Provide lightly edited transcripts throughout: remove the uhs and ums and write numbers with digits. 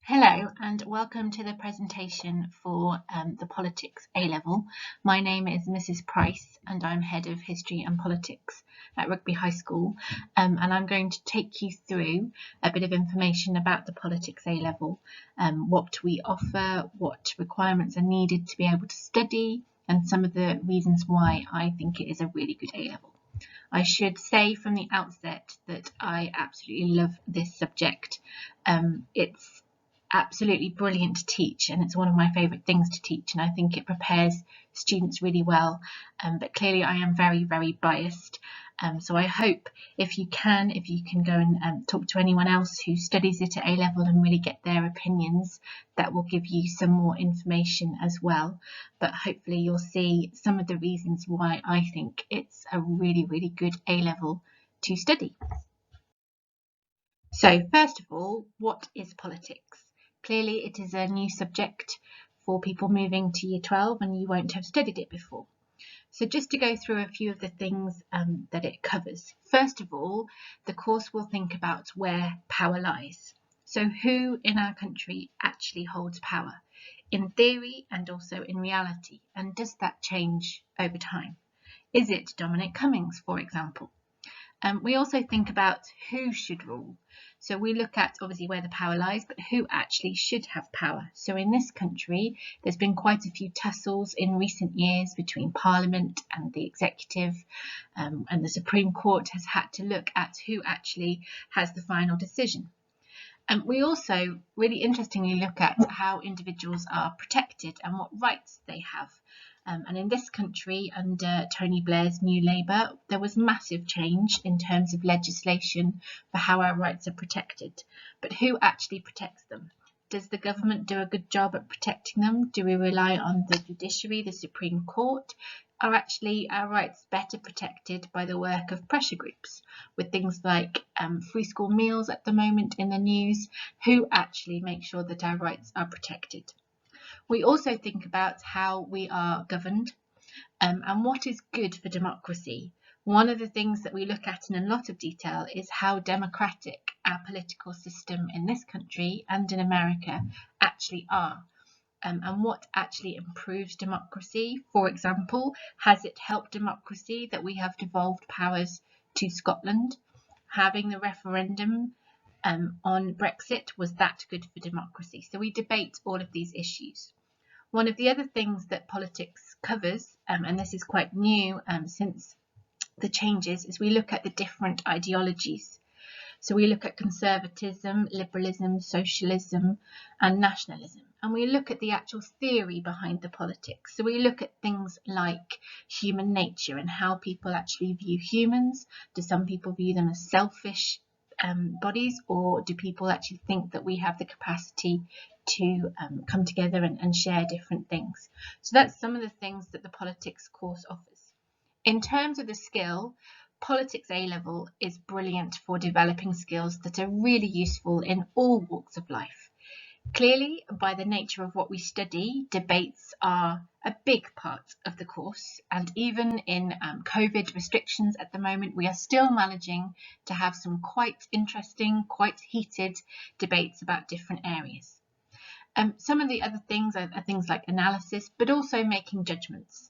Hello and welcome to the presentation for the Politics A-Level. My name is Mrs. Price and I'm Head of History and Politics at Rugby High School, and I'm going to take you through a bit of information about the Politics A-Level, what we offer, what requirements are needed to be able to study, and some of the reasons why I think it is a really good A-Level. I should say from the outset that I absolutely love this subject. It's absolutely brilliant to teach, and it's one of my favourite things to teach, and I think it prepares students really well, but clearly I am very biased, so I hope if you can go and talk to anyone else who studies it at A-level and really get their opinions, that will give you some more information as well. But hopefully you'll see some of the reasons why I think it's a really good A-level to study. So first of all, what is politics? Clearly it is a new subject for people moving to Year 12 and you won't have studied it before. So just to go through a few of the things that it covers. First of all, the course will think about where power lies. So who in our country actually holds power, in theory and also in reality, and does that change over time? Is it Dominic Cummings, for example? We also think about who should rule. So we look at obviously where the power lies, but who actually should have power. So in this country, there's been quite a few tussles in recent years between Parliament and the executive, and the Supreme Court has had to look at who actually has the final decision. And we also really interestingly look at how individuals are protected and what rights they have. And in this country, under Tony Blair's New Labour, there was massive change in terms of legislation for how our rights are protected. But who actually protects them? Does the government do a good job at protecting them? Do we rely on the judiciary, the Supreme Court? Are actually our rights better protected by the work of pressure groups, with things like free school meals at the moment in the news? Who actually make sure that our rights are protected? We also think about how we are governed and what is good for democracy. One of the things that we look at in a lot of detail is how democratic our political system in this country and in America actually are. And what actually improves democracy. For example, has it helped democracy that we have devolved powers to Scotland? Having the referendum on Brexit, was that good for democracy? So we debate all of these issues. One of the other things that politics covers, and this is quite new since the changes, is we look at the different ideologies. So we look at conservatism, liberalism, socialism and nationalism. And we look at the actual theory behind the politics. So we look at things like human nature and how people actually view humans. Do some people view them as selfish bodies, or do people actually think that we have the capacity to come together and share different things? So that's some of the things that the politics course offers. In terms of the skill, Politics A-level is brilliant for developing skills that are really useful in all walks of life. Clearly, by the nature of what we study, debates are a big part of the course, and even in COVID restrictions at the moment, we are still managing to have some quite interesting, quite heated debates about different areas. Some of the other things are things like analysis, but also making judgments.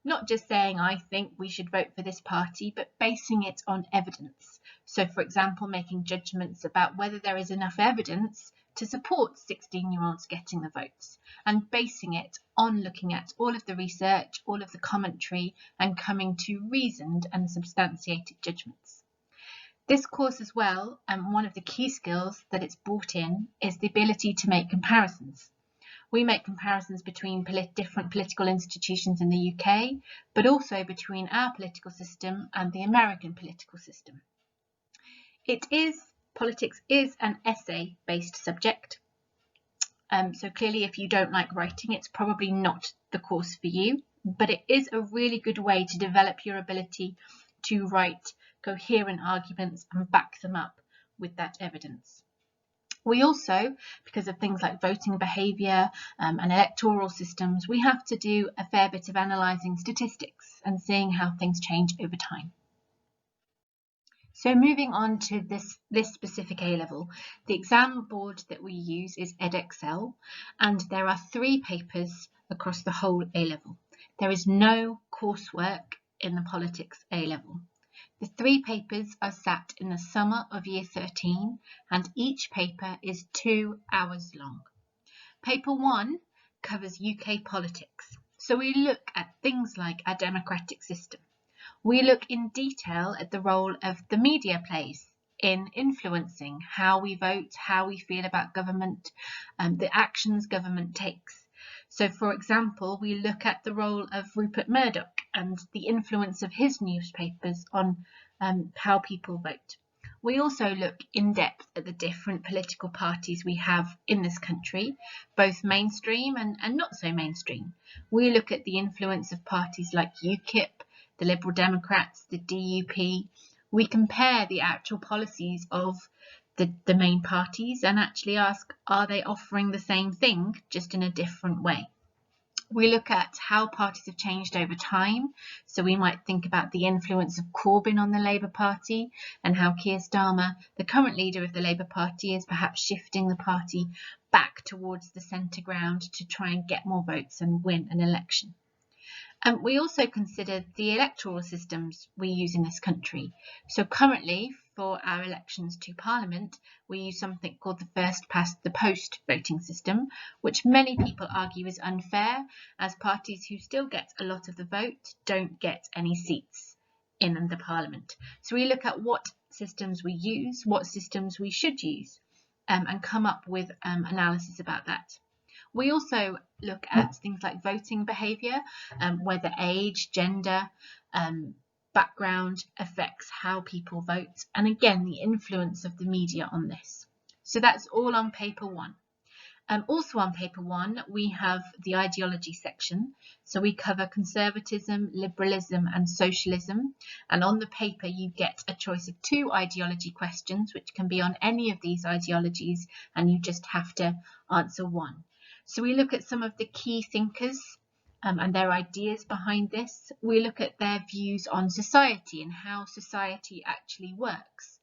Not just saying, I think we should vote for this party, but basing it on evidence. So, for example, making judgments about whether there is enough evidence to support 16-year-olds getting the votes, and basing it on looking at all of the research, all of the commentary, and coming to reasoned and substantiated judgments. This course as well, one of the key skills that it's brought in is the ability to make comparisons. We make comparisons between different political institutions in the UK, but also between our political system and the American political system. Politics is an essay-based subject. So clearly, if you don't like writing, it's probably not the course for you, but it is a really good way to develop your ability to write coherent arguments and back them up with that evidence. We also, because of things like voting behaviour and electoral systems, we have to do a fair bit of analysing statistics and seeing how things change over time. So moving on to this specific A-level, the exam board that we use is Edexcel, and there are 3 papers across the whole A-level. There is no coursework in the politics A-level. The 3 papers are sat in the summer of year 13, and each paper is 2 hours long. Paper 1 covers UK politics. So we look at things like our democratic system. We look in detail at the role of the media plays in influencing how we vote, how we feel about government, the actions government takes. So, for example, we look at the role of Rupert Murdoch and the influence of his newspapers on how people vote. We also look in depth at the different political parties we have in this country, both mainstream and not so mainstream. We look at the influence of parties like UKIP, the Liberal Democrats, the DUP. We compare the actual policies of the main parties and actually ask, are they offering the same thing, just in a different way? We look at how parties have changed over time. So we might think about the influence of Corbyn on the Labour Party and how Keir Starmer, the current leader of the Labour Party, is perhaps shifting the party back towards the centre ground to try and get more votes and win an election. We also consider the electoral systems we use in this country. So currently, for our elections to Parliament, we use something called the first past the post voting system, which many people argue is unfair, as parties who still get a lot of the vote don't get any seats in the Parliament. So we look at what systems we use, what systems we should use, and come up with analysis about that. We also look at things like voting behaviour, whether age, gender, background affects how people vote, and again, the influence of the media on this. So that's all on paper 1. Also on paper 1, we have the ideology section. So we cover conservatism, liberalism and socialism. And on the paper, you get a choice of 2 ideology questions, which can be on any of these ideologies, and you just have to answer 1. So we look at some of the key thinkers and their ideas behind this. We look at their views on society and how society actually works.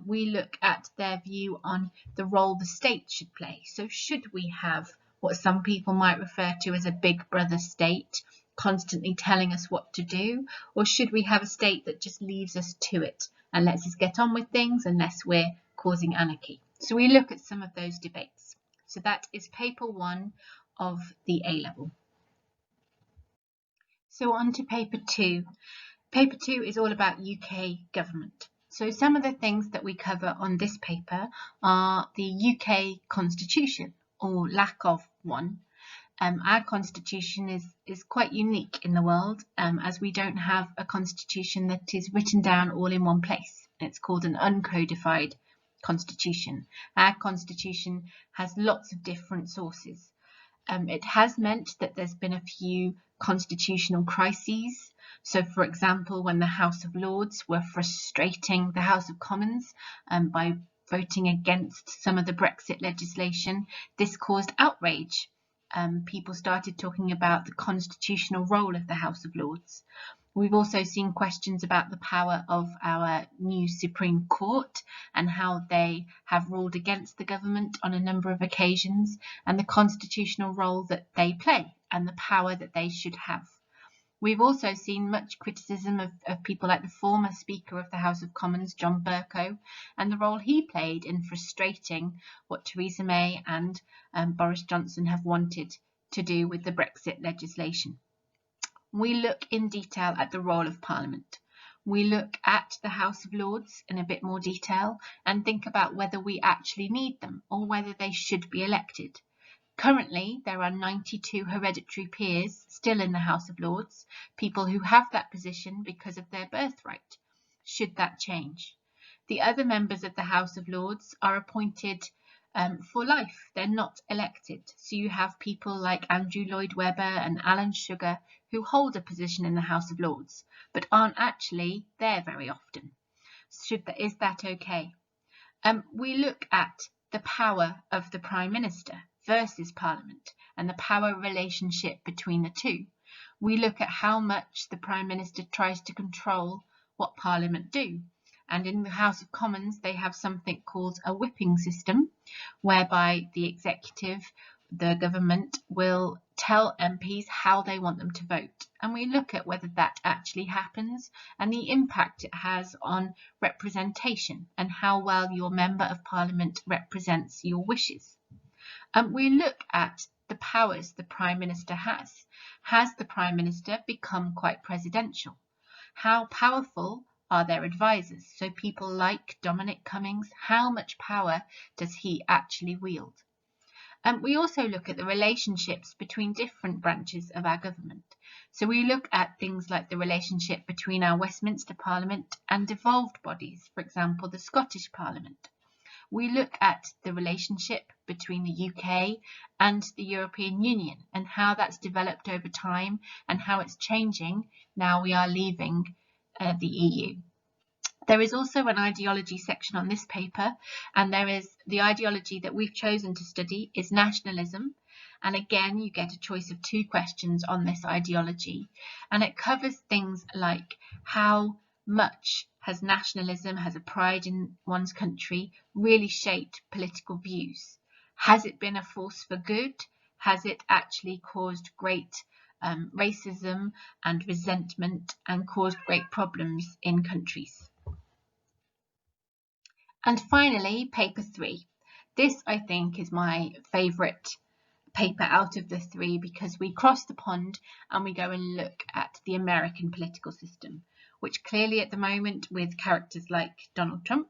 We look at their view on the role the state should play. So should we have what some people might refer to as a big brother state constantly telling us what to do, or should we have a state that just leaves us to it and lets us get on with things unless we're causing anarchy? So we look at some of those debates. So that is paper 1 of the A-level. So on to paper 2. Paper 2 is all about UK government. So some of the things that we cover on this paper are the UK Constitution, or lack of one. Our constitution is quite unique in the world, as we don't have a constitution that is written down all in one place. It's called an uncodified constitution. Our constitution has lots of different sources. It has meant that there's been a few constitutional crises. So, for example, when the House of Lords were frustrating the House of Commons by voting against some of the Brexit legislation, this caused outrage. People started talking about the constitutional role of the House of Lords. We've also seen questions about the power of our new Supreme Court and how they have ruled against the government on a number of occasions, and the constitutional role that they play and the power that they should have. We've also seen much criticism of people like the former Speaker of the House of Commons, John Bercow, and the role he played in frustrating what Theresa May and Boris Johnson have wanted to do with the Brexit legislation. We look in detail at the role of Parliament. We look at the House of Lords in a bit more detail and think about whether we actually need them or whether they should be elected. Currently, there are 92 hereditary peers still in the House of Lords, people who have that position because of their birthright. Should that change? The other members of the House of Lords are appointed for life. They're not elected. So you have people like Andrew Lloyd Webber and Alan Sugar who hold a position in the House of Lords, but aren't actually there very often. Is that okay? We look at the power of the Prime Minister versus Parliament and the power relationship between the two. We look at how much the Prime Minister tries to control what Parliament do. And in the House of Commons, they have something called a whipping system, whereby the executive, the government, will tell MPs how they want them to vote. And we look at whether that actually happens and the impact it has on representation and how well your Member of Parliament represents your wishes. We look at the powers the Prime Minister has. Has the Prime Minister become quite presidential? How powerful are their advisors? So people like Dominic Cummings, how much power does he actually wield? We also look at the relationships between different branches of our government. So we look at things like the relationship between our Westminster Parliament and devolved bodies, for example, the Scottish Parliament. We look at the relationship between the UK and the European Union and how that's developed over time and how it's changing now we are leaving the EU. There is also an ideology section on this paper, and there is the ideology that we've chosen to study is nationalism. And again, you get a choice of 2 questions on this ideology, and it covers things like how much has nationalism, has a pride in one's country, really shaped political views? Has it been a force for good? Has it actually caused great racism and resentment and caused great problems in countries? And finally, paper 3. This, I think, is my favourite paper out of the 3 because we cross the pond and we go and look at the American political system, which clearly at the moment with characters like Donald Trump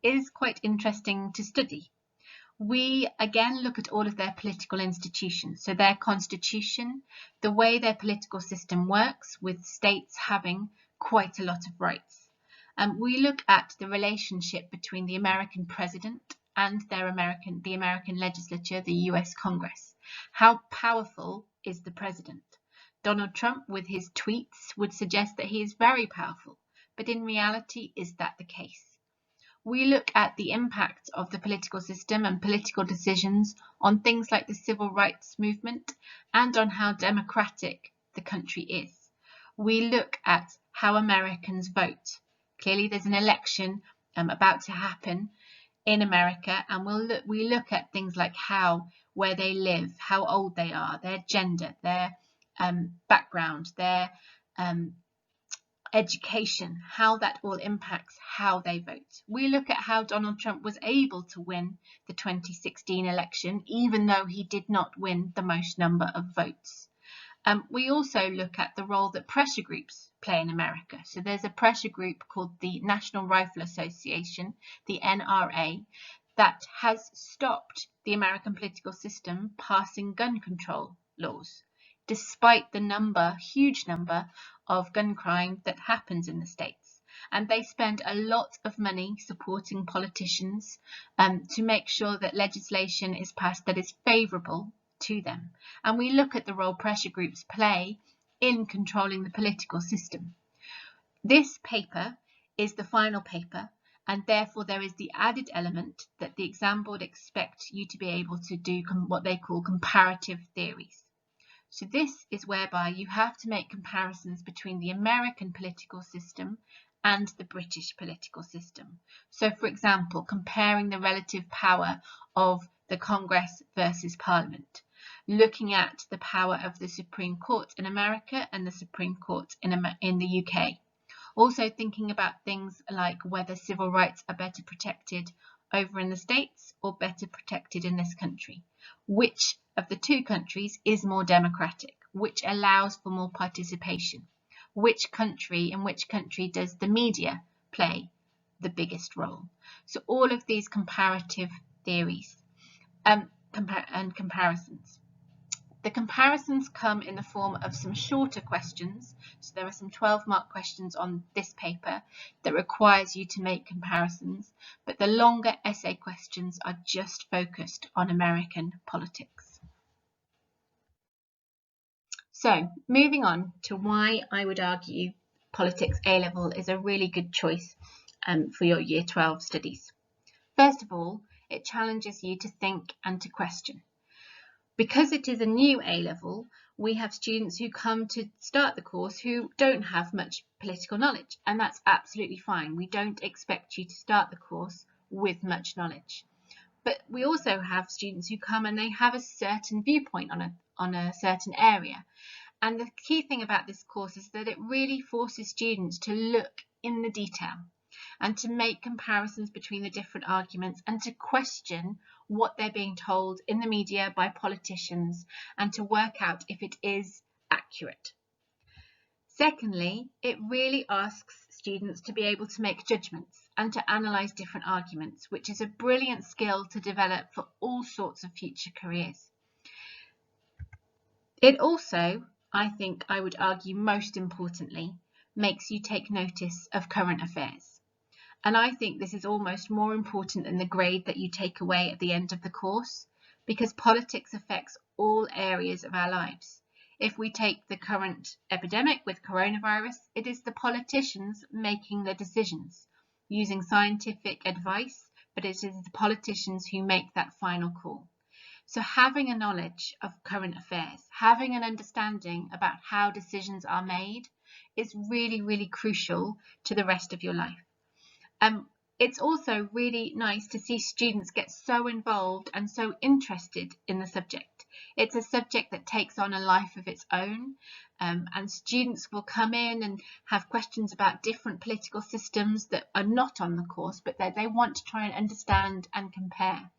is quite interesting to study. We again look at all of their political institutions, so their constitution, the way their political system works with states having quite a lot of rights. We look at the relationship between the American president and the American legislature, the US Congress. How powerful is the president? Donald Trump, with his tweets, would suggest that he is very powerful, but in reality, is that the case? We look at the impact of the political system and political decisions on things like the civil rights movement and on how democratic the country is. We look at how Americans vote. Clearly, there's an election about to happen in America, and we look at things like where they live, how old they are, their gender, their background, their education, how that all impacts how they vote. We look at how Donald Trump was able to win the 2016 election, even though he did not win the most number of votes. We also look at the role that pressure groups play in America. So there's a pressure group called the National Rifle Association, the NRA, that has stopped the American political system passing gun control laws, despite the huge number of gun crime that happens in the States. And they spend a lot of money supporting politicians to make sure that legislation is passed that is favourable to them. And we look at the role pressure groups play in controlling the political system. This paper is the final paper, and therefore there is the added element that the exam board expect you to be able to do what they call comparative theories. So this is whereby you have to make comparisons between the American political system and the British political system. So for example, comparing the relative power of the Congress versus Parliament, looking at the power of the Supreme Court in America and the Supreme Court in the UK. Also thinking about things like whether civil rights are better protected over in the States or better protected in this country. Which of the 2 countries is more democratic? Which allows for more participation? In which country does the media play the biggest role? So all of these comparative theories and comparisons. The comparisons come in the form of some shorter questions. So there are some 12-mark questions on this paper that requires you to make comparisons, but the longer essay questions are just focused on American politics. So moving on to why I would argue Politics A-Level is a really good choice for your Year 12 studies. First of all, it challenges you to think and to question. Because it is a new A-Level, we have students who come to start the course who don't have much political knowledge, and that's absolutely fine. We don't expect you to start the course with much knowledge. But we also have students who come and they have a certain viewpoint on a certain area. And the key thing about this course is that it really forces students to look in the detail and to make comparisons between the different arguments and to question what they're being told in the media by politicians and to work out if it is accurate. Secondly, it really asks students to be able to make judgments and to analyse different arguments, which is a brilliant skill to develop for all sorts of future careers. It also, I think I would argue most importantly, makes you take notice of current affairs. And I think this is almost more important than the grade that you take away at the end of the course, because politics affects all areas of our lives. If we take the current epidemic with coronavirus, it is the politicians making the decisions, using scientific advice, but it is the politicians who make that final call. So having a knowledge of current affairs, having an understanding about how decisions are made is really, really crucial to the rest of your life. It's also really nice to see students get so involved and so interested in the subject. It's a subject that takes on a life of its own, and students will come in and have questions about different political systems that are not on the course, but that they want to try and understand and compare.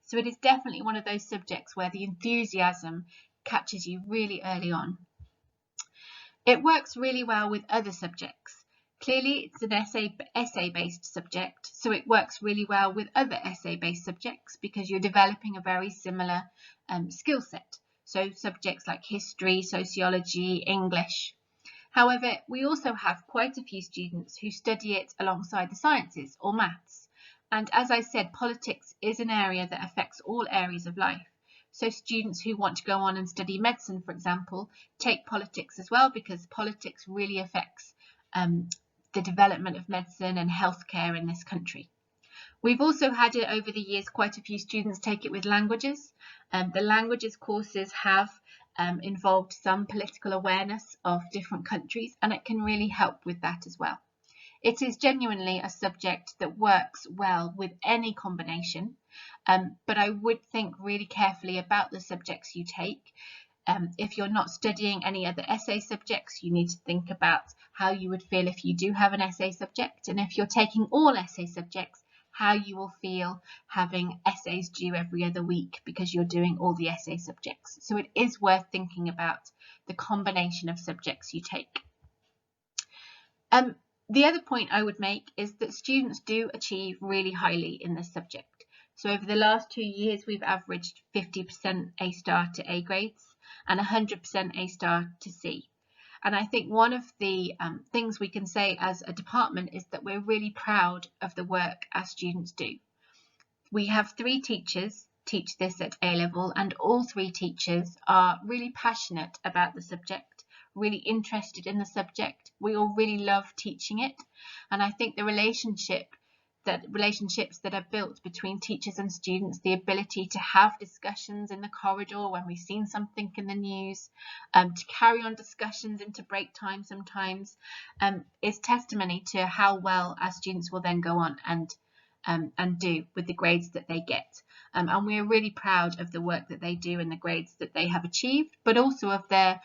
So it is definitely one of those subjects where the enthusiasm catches you really early on. It works really well with other subjects. Clearly, it's an essay-based subject, so it works really well with other essay-based subjects because you're developing a very similar skill set. So subjects like history, sociology, English. However, we also have quite a few students who study it alongside the sciences or maths. And as I said, politics is an area that affects all areas of life. So students who want to go on and study medicine, for example, take politics as well because politics really affects the development of medicine and healthcare in this country. We've also had it over the years, quite a few students take it with languages. The languages courses have involved some political awareness of different countries, and it can really help with that as well. It is genuinely a subject that works well with any combination, but I would think really carefully about the subjects you take. If you're not studying any other essay subjects, you need to think about how you would feel if you do have an essay subject, and if you're taking all essay subjects, how you will feel having essays due every other week because you're doing all the essay subjects. So it is worth thinking about the combination of subjects you take. The other point I would make is that students do achieve really highly in this subject. So over the last 2 years, we've averaged 50% A star to A grades and 100% A star to C. And I think one of the things we can say as a department is that we're really proud of the work our students do. We have 3 teachers teach this at A level, and all 3 teachers are really passionate about the subject, really interested in the subject. We all really love teaching it, and I think the relationships that are built between teachers and students, the ability to have discussions in the corridor when we've seen something in the news, to carry on discussions into break time sometimes, is testimony to how well our students will then go on and do with the grades that they get. And we're really proud of the work that they do and the grades that they have achieved, but also of their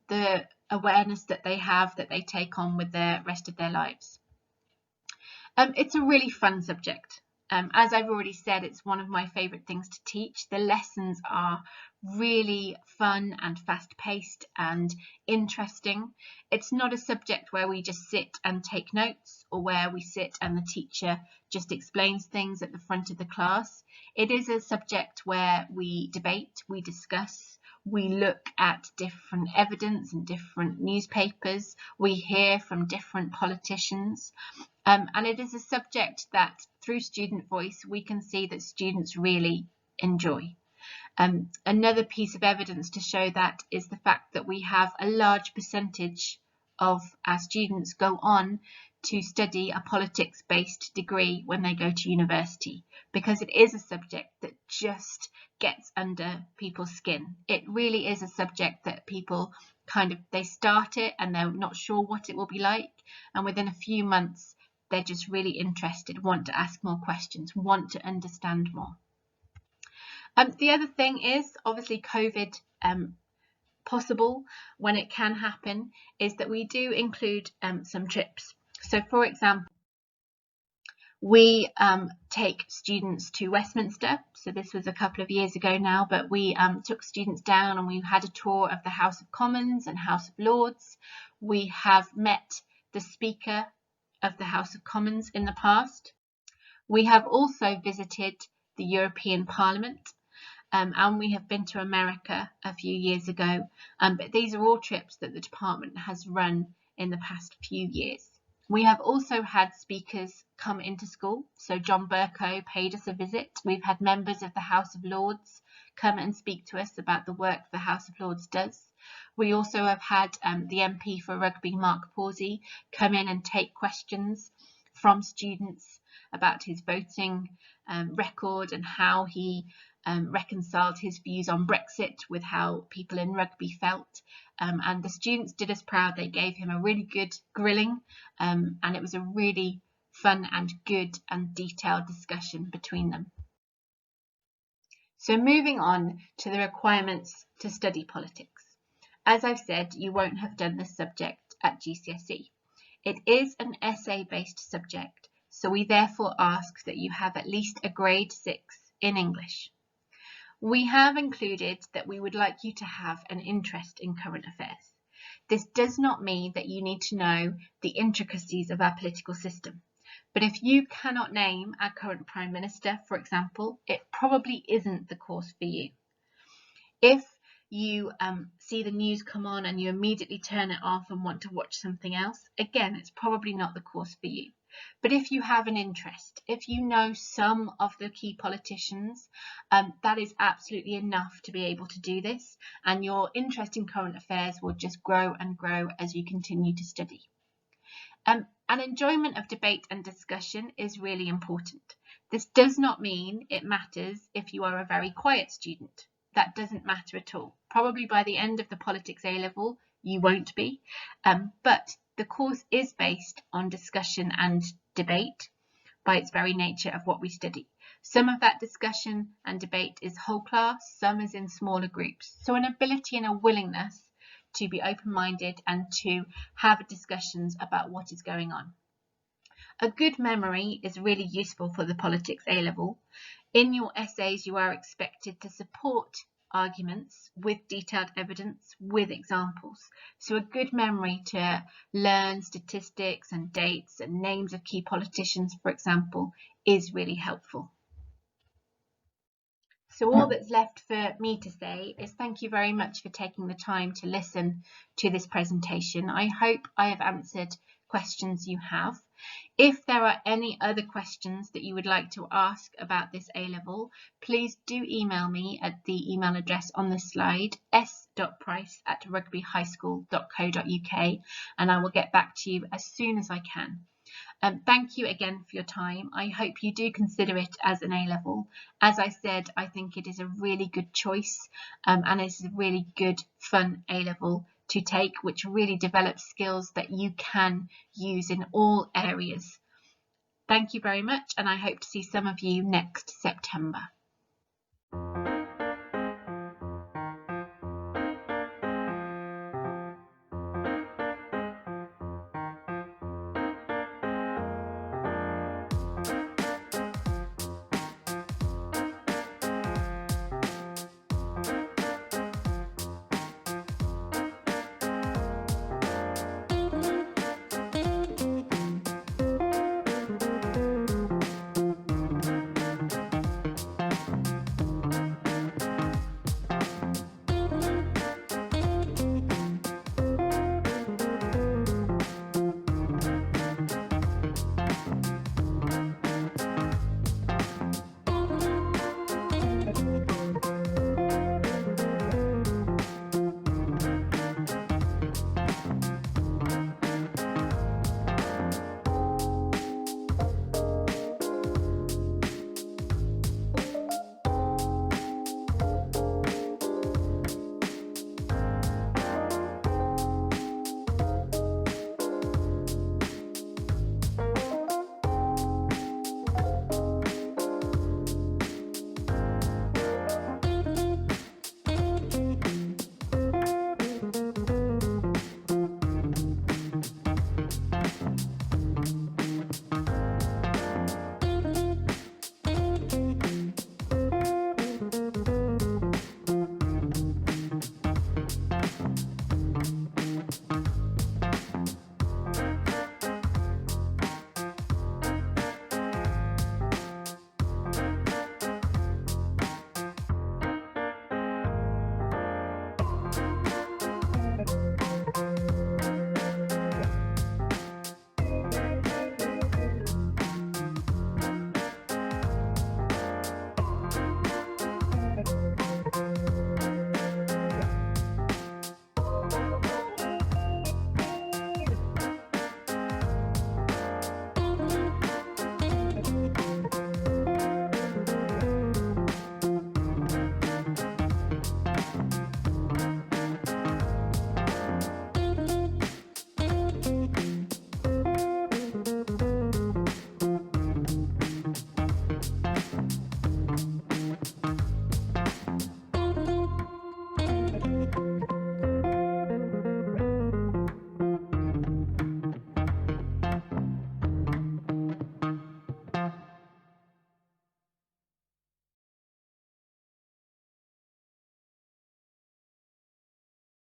the awareness that they have that they take on with the rest of their lives. It's a really fun subject. As I've already said, it's one of my favourite things to teach. The lessons are really fun and fast-paced and interesting. It's not a subject where we just sit and take notes or where we sit and the teacher just explains things at the front of the class. It is a subject where we debate, we discuss, we look at different evidence and different newspapers, we hear from different politicians, and it is a subject that through Student Voice we can see that students really enjoy. Another piece of evidence to show that is the fact that we have a large percentage of our students go on to study a politics-based degree when they go to university, because it is a subject that just gets under people's skin. It really is a subject that people they start it and they're not sure what it will be like, and within a few months they're just really interested, want to ask more questions, want to understand more. The other thing is obviously COVID possible when it can happen is that we do include some trips. So for example, we take students to Westminster. So this was a couple of years ago now, but we took students down and we had a tour of the House of Commons and House of Lords. We have met the Speaker of the House of Commons in the past. We have also visited the European Parliament. And we have been to America a few years ago, but these are all trips that the department has run in the past few years. We have also had speakers come into school, so John Bercow paid us a visit. We've had members of the House of Lords come and speak to us about the work the House of Lords does. We also have had the MP for Rugby, Mark Pawsey, come in and take questions from students about his voting record and how he reconciled his views on Brexit with how people in Rugby felt, and the students did us proud. They gave him a really good grilling, and it was a really fun and good and detailed discussion between them. So moving on to the requirements to study politics. As I've said, you won't have done this subject at GCSE. It is an essay-based subject, so we therefore ask that you have at least a grade 6 in English. We have included that we would like you to have an interest in current affairs. This does not mean that you need to know the intricacies of our political system. But if you cannot name our current Prime Minister, for example, it probably isn't the course for you. If you see the news come on and you immediately turn it off and want to watch something else, again, it's probably not the course for you. But if you have an interest, if you know some of the key politicians, that is absolutely enough to be able to do this, and your interest in current affairs will just grow and grow as you continue to study. An enjoyment of debate and discussion is really important. This does not mean it matters if you are a very quiet student. That doesn't matter at all. Probably by the end of the Politics A-level, you won't be, but the course is based on discussion and debate by its very nature of what we study. Some of that discussion and debate is whole class, some is in smaller groups. So an ability and a willingness to be open-minded and to have discussions about what is going on. A good memory is really useful for the Politics A-level. In your essays, you are expected to support arguments with detailed evidence, with examples. So a good memory to learn statistics and dates and names of key politicians, for example, is really helpful. So all that's left for me to say is thank you very much for taking the time to listen to this presentation. I hope I have answered questions you have. If there are any other questions that you would like to ask about this A-level, please do email me at the email address on the slide, s.price@rugbyhighschool.co.uk, and I will get back to you as soon as I can. Thank you again for your time. I hope you do consider it as an A-level. As I said, I think it is a really good choice, and it's a really good, fun A-level to take, which really develops skills that you can use in all areas. Thank you very much, and I hope to see some of you next September.